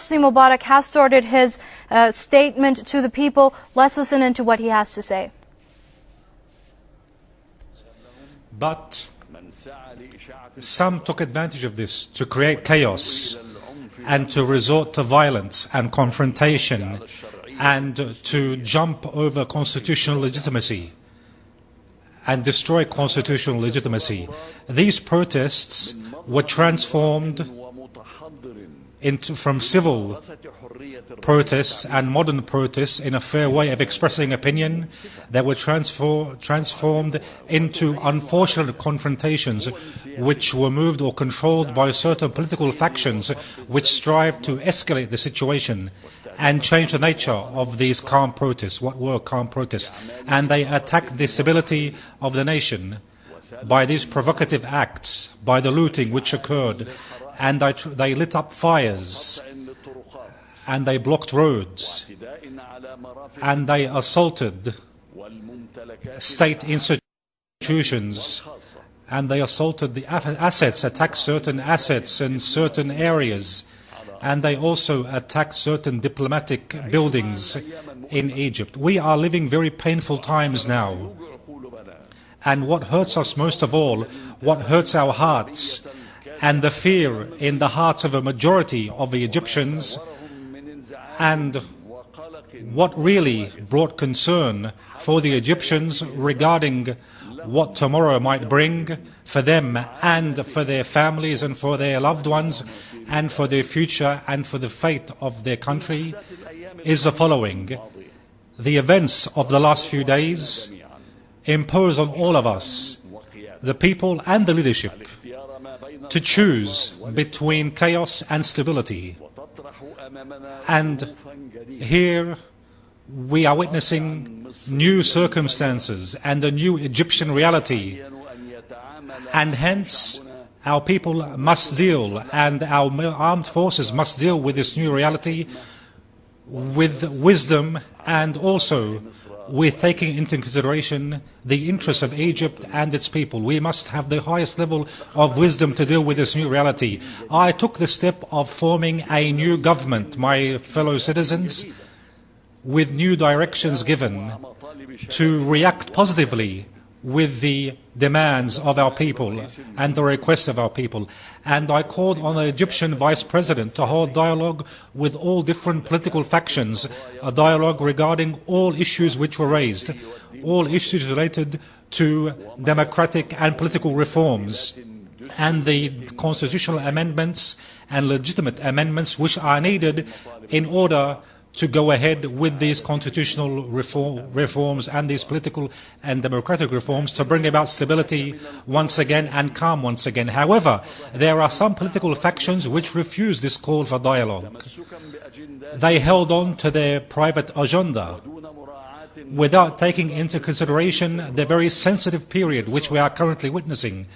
Hosni Mubarak has started his statement to the people. Let's listen into what he has to say. But some took advantage of this to create chaos and to resort to violence and confrontation and to jump over constitutional legitimacy and destroy constitutional legitimacy. These protests were transformed from civil protests and modern protests in a fair way of expressing opinion that were transformed into unfortunate confrontations which were moved or controlled by certain political factions which strive to escalate the situation and change the nature of these calm protests, what were calm protests. And they attacked the stability of the nation by these provocative acts, by the looting which occurred, and they lit up fires, and they blocked roads, and they assaulted state institutions, and they assaulted the assets, attacked certain assets in certain areas, and they also attacked certain diplomatic buildings in Egypt. We are living very painful times now, and what hurts us most of all, what hurts our hearts, and the fear in the hearts of a majority of the Egyptians, and what really brought concern for the Egyptians regarding what tomorrow might bring for them and for their families and for their loved ones and for their future and for the fate of their country, is the following. The events of the last few days impose on all of us, the people and the leadership, to choose between chaos and stability. And here we are witnessing new circumstances and a new Egyptian reality. And hence our people must deal, and our armed forces must deal with this new reality with wisdom, and also with taking into consideration the interests of Egypt and its people. We must have the highest level of wisdom to deal with this new reality. I took the step of forming a new government, my fellow citizens, with new directions given to react positively with the demands of our people and the requests of our people. And I called on the Egyptian Vice President to hold dialogue with all different political factions, a dialogue regarding all issues which were raised, all issues related to democratic and political reforms, and the constitutional amendments and legitimate amendments which are needed in order to go ahead with these constitutional reforms and these political and democratic reforms to bring about stability once again and calm once again. However, there are some political factions which refuse this call for dialogue. They held on to their private agenda without taking into consideration the very sensitive period which we are currently witnessing,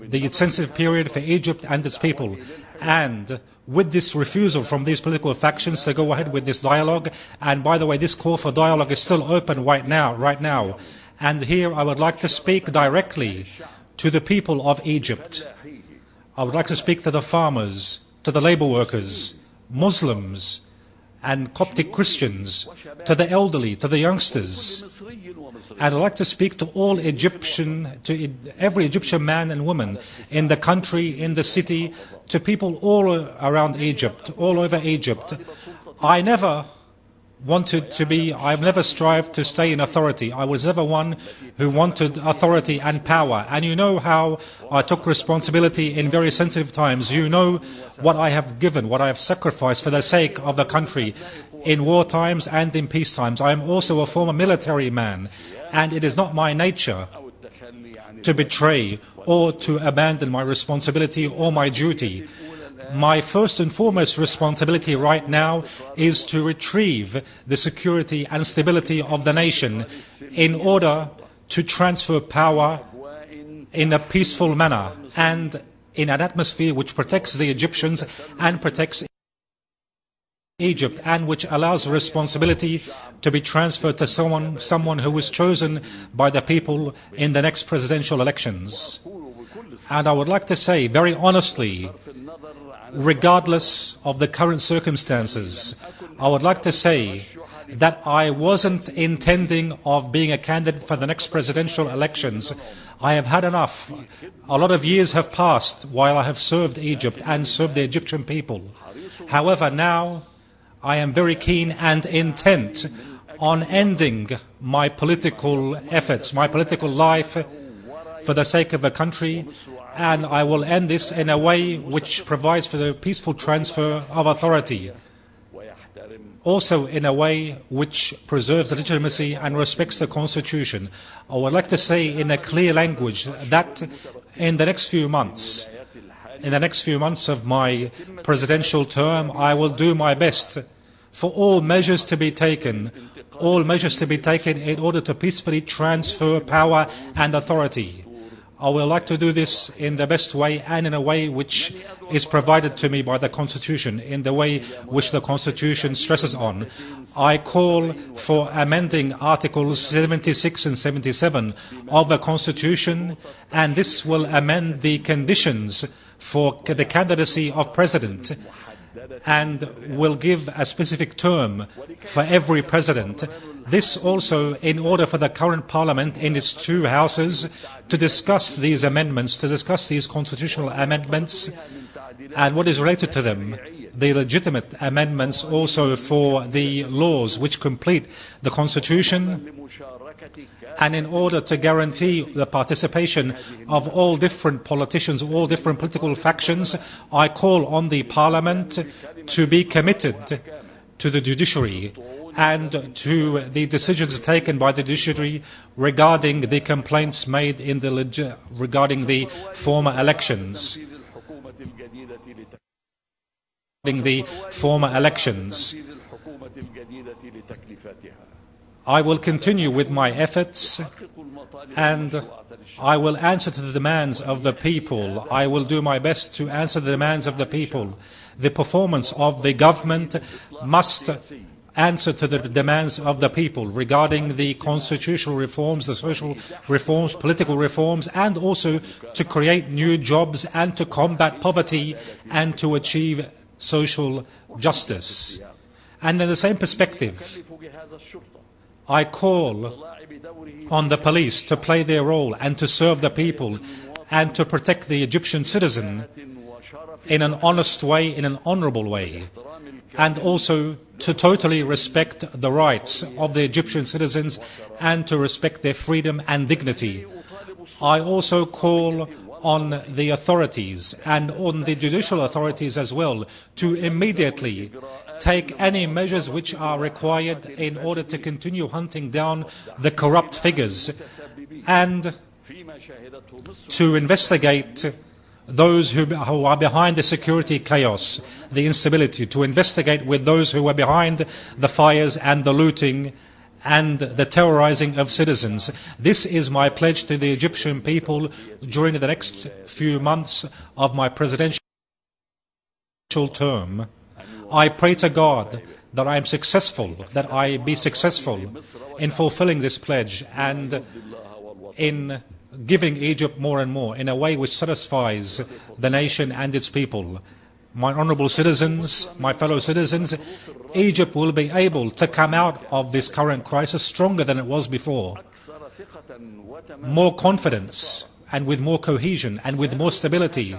the sensitive period for Egypt and its people. And with this refusal from these political factions to go ahead with this dialogue, and by the way, this call for dialogue is still open right now. And here I would like to speak directly to the people of Egypt. I would like to speak to the farmers, to the labor workers, Muslims, and Coptic Christians, to the elderly, to the youngsters. And I'd like to speak to all to every Egyptian man and woman in the country, in the city, to people all around Egypt, all over Egypt. I've never strived to stay in authority. I was never one who wanted authority and power. And you know how I took responsibility in very sensitive times. You know what I have given, what I have sacrificed for the sake of the country in war times and in peace times. I am also a former military man, and it is not my nature to betray or to abandon my responsibility or my duty. My first and foremost responsibility right now is to retrieve the security and stability of the nation in order to transfer power in a peaceful manner and in an atmosphere which protects the Egyptians and protects Egypt, and which allows responsibility to be transferred to someone who was chosen by the people in the next presidential elections. And I would like to say very honestly regardless of the current circumstances. I would like to say that I wasn't intending of being a candidate for the next presidential elections. I have had enough. A lot of years have passed while I have served Egypt and served the Egyptian people. However, now I am very keen and intent on ending my political efforts, my political life for the sake of the country, and I will end this in a way which provides for the peaceful transfer of authority, also in a way which preserves the legitimacy and respects the Constitution. I would like to say in a clear language that in the next few months of my presidential term, I will do my best for all measures to be taken in order to peacefully transfer power and authority. I would like to do this in the best way and in a way which is provided to me by the Constitution, in the way which the Constitution stresses on. I call for amending Articles 76 and 77 of the Constitution, and this will amend the conditions for the candidacy of President and will give a specific term for every president. This also in order for the current parliament in its two houses to discuss these amendments, to discuss these constitutional amendments and what is related to them, the legitimate amendments also for the laws which complete the Constitution, and in order to guarantee the participation of all different politicians, all different political factions, I call on the Parliament to be committed to the judiciary and to the decisions taken by the judiciary regarding the complaints made in regarding the former elections. I will continue with my efforts and I will answer to the demands of the people. I will do my best to answer the demands of the people. The performance of the government must answer to the demands of the people regarding the constitutional reforms, the social reforms, political reforms, and also to create new jobs and to combat poverty and to achieve social justice. And in the same perspective, I call on the police to play their role and to serve the people and to protect the Egyptian citizen in an honest way, in an honorable way, and also to totally respect the rights of the Egyptian citizens and to respect their freedom and dignity. I also call on the authorities and on the judicial authorities as well to immediately take any measures which are required in order to continue hunting down the corrupt figures and to investigate those who are behind the security chaos, the instability, to investigate with those who are behind the fires and the looting and the terrorizing of citizens. This is my pledge to the Egyptian people during the next few months of my presidential term. I pray to God that I am successful, that I be successful in fulfilling this pledge and in giving Egypt more and more in a way which satisfies the nation and its people. My honorable citizens, my fellow citizens, Egypt will be able to come out of this current crisis stronger than it was before. More confidence and with more cohesion and with more stability.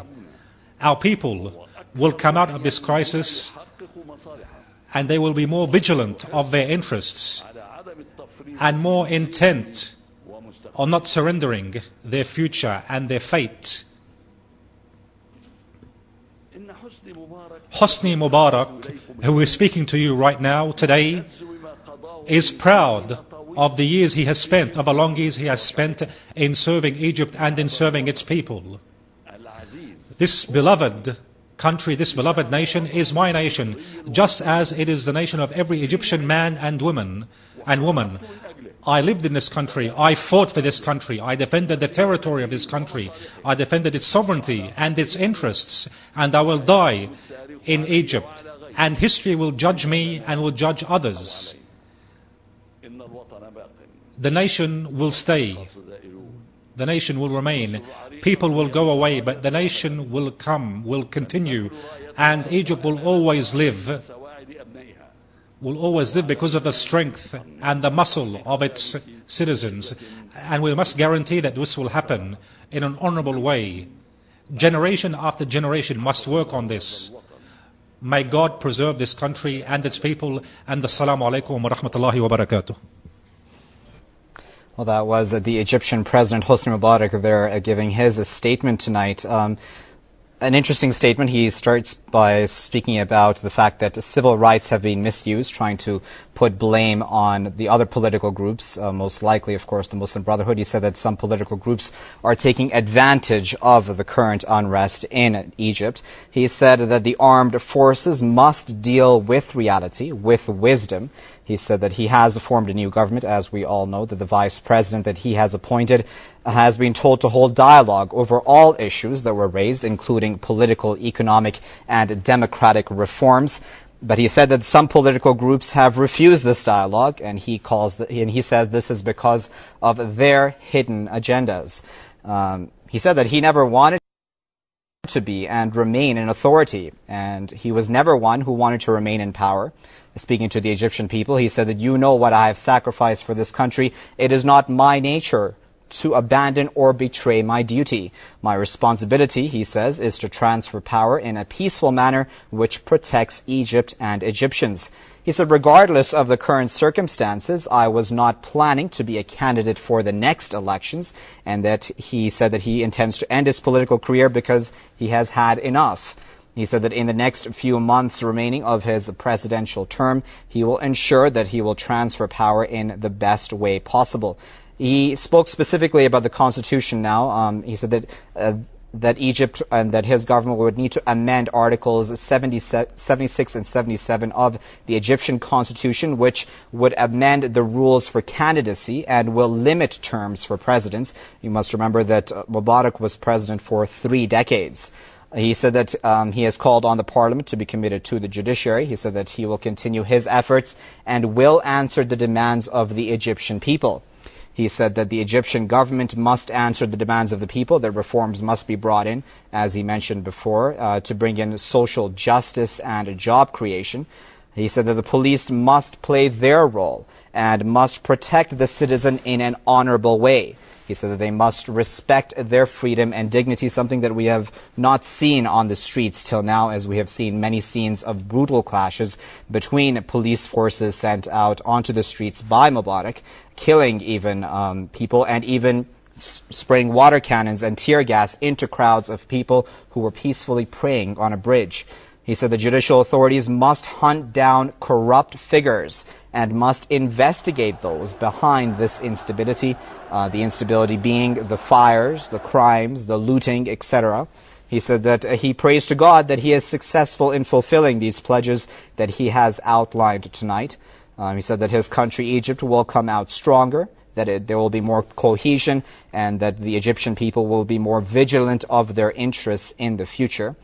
Our people will come out of this crisis and they will be more vigilant of their interests and more intent on not surrendering their future and their fate. Hosni Mubarak, who is speaking to you right now, today, is proud of the years he has spent, of the long years he has spent in serving Egypt and in serving its people. This beloved country, this beloved nation is my nation, just as it is the nation of every Egyptian man and woman. I lived in this country, I fought for this country, I defended the territory of this country, I defended its sovereignty and its interests, and I will die in Egypt, and history will judge me and will judge others. The nation will stay. the nation will remain. People will go away, but the nation will come, will continue, and Egypt will always live because of the strength and the muscle of its citizens. And we must guarantee that this will happen in an honorable way. Generation after generation must work on this. May God preserve this country and its people. And assalamu alaikum wa rahmatullahi wa barakatuh. Well, that was the Egyptian President Hosni Mubarak there giving his statement tonight. An interesting statement. He starts by speaking about the fact that civil rights have been misused, trying to put blame on the other political groups, most likely, of course, the Muslim Brotherhood. He said that some political groups are taking advantage of the current unrest in Egypt. He said that the armed forces must deal with reality, with wisdom. He said that he has formed a new government, as we all know, that the vice president that he has appointed has been told to hold dialogue over all issues that were raised, including political, economic, and democratic reforms. But he said that some political groups have refused this dialogue, and he says this is because of their hidden agendas. He said that he never wanted to be and remain in authority, and he was never one who wanted to remain in power. Speaking to the Egyptian people, he said that you know what I have sacrificed for this country. It is not my nature to abandon or betray my duty. My responsibility, he says, is to transfer power in a peaceful manner which protects Egypt and Egyptians. He said, regardless of the current circumstances, I was not planning to be a candidate for the next elections, and that he said that he intends to end his political career because he has had enough. He said that in the next few months remaining of his presidential term, he will ensure that he will transfer power in the best way possible. He spoke specifically about the constitution now. He said that Egypt and that his government would need to amend Articles 76 and 77 of the Egyptian constitution, which would amend the rules for candidacy and will limit terms for presidents. You must remember that Mubarak was president for 3 decades. He said that he has called on the parliament to be committed to the judiciary. He said that he will continue his efforts and will answer the demands of the Egyptian people. He said that the Egyptian government must answer the demands of the people, that reforms must be brought in, as he mentioned before, to bring in social justice and job creation. He said that the police must play their role and must protect the citizen in an honorable way. He said that they must respect their freedom and dignity, something that we have not seen on the streets till now, as we have seen many scenes of brutal clashes between police forces sent out onto the streets by Mubarak, killing even people, and even spraying water cannons and tear gas into crowds of people who were peacefully praying on a bridge. He said the judicial authorities must hunt down corrupt figures and must investigate those behind this instability, the instability being the fires, the crimes, the looting, etc. He said that he prays to God that he is successful in fulfilling these pledges that he has outlined tonight. He said that his country, Egypt, will come out stronger, that there will be more cohesion, and that the Egyptian people will be more vigilant of their interests in the future.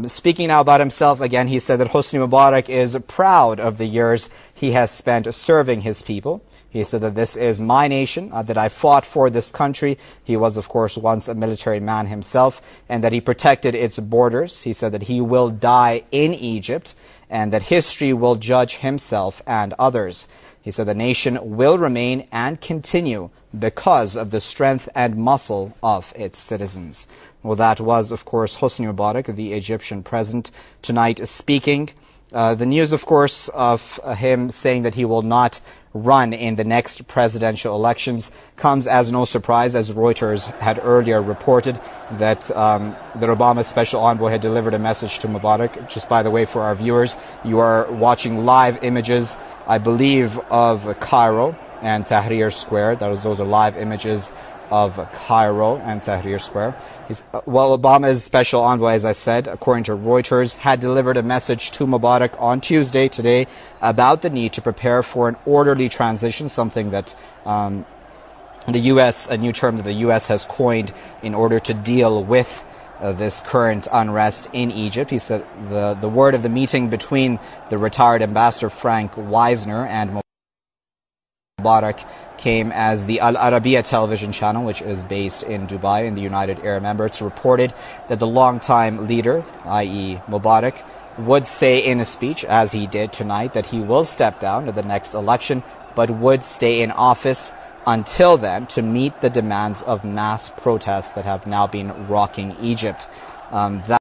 Speaking now about himself, again, he said that Hosni Mubarak is proud of the years he has spent serving his people. He said that this is my nation, that I fought for this country. He was, of course, once a military man himself, and that he protected its borders. He said that he will die in Egypt, and that history will judge himself and others. He said the nation will remain and continue because of the strength and muscle of its citizens. Well, that was, of course, Hosni Mubarak, the Egyptian president, tonight speaking. The news, of course, of him saying that he will not run in the next presidential elections comes as no surprise, as Reuters had earlier reported that the Obama special envoy had delivered a message to Mubarak. Just by the way, for our viewers, you are watching live images, I believe, of Cairo and Tahrir Square. Those are live images of Cairo and Tahrir Square. Obama's special envoy, as I said, according to Reuters, had delivered a message to Mubarak on Tuesday, today, about the need to prepare for an orderly transition, something that the U.S., a new term that the U.S. has coined in order to deal with this current unrest in Egypt. He said the word of the meeting between the retired ambassador Frank Wisner and Mubarak came as the Al Arabiya television channel, which is based in Dubai in the United Arab Emirates, reported that the longtime leader, i.e. Mubarak, would say in a speech, as he did tonight, that he will step down at the next election, but would stay in office until then to meet the demands of mass protests that have now been rocking Egypt. That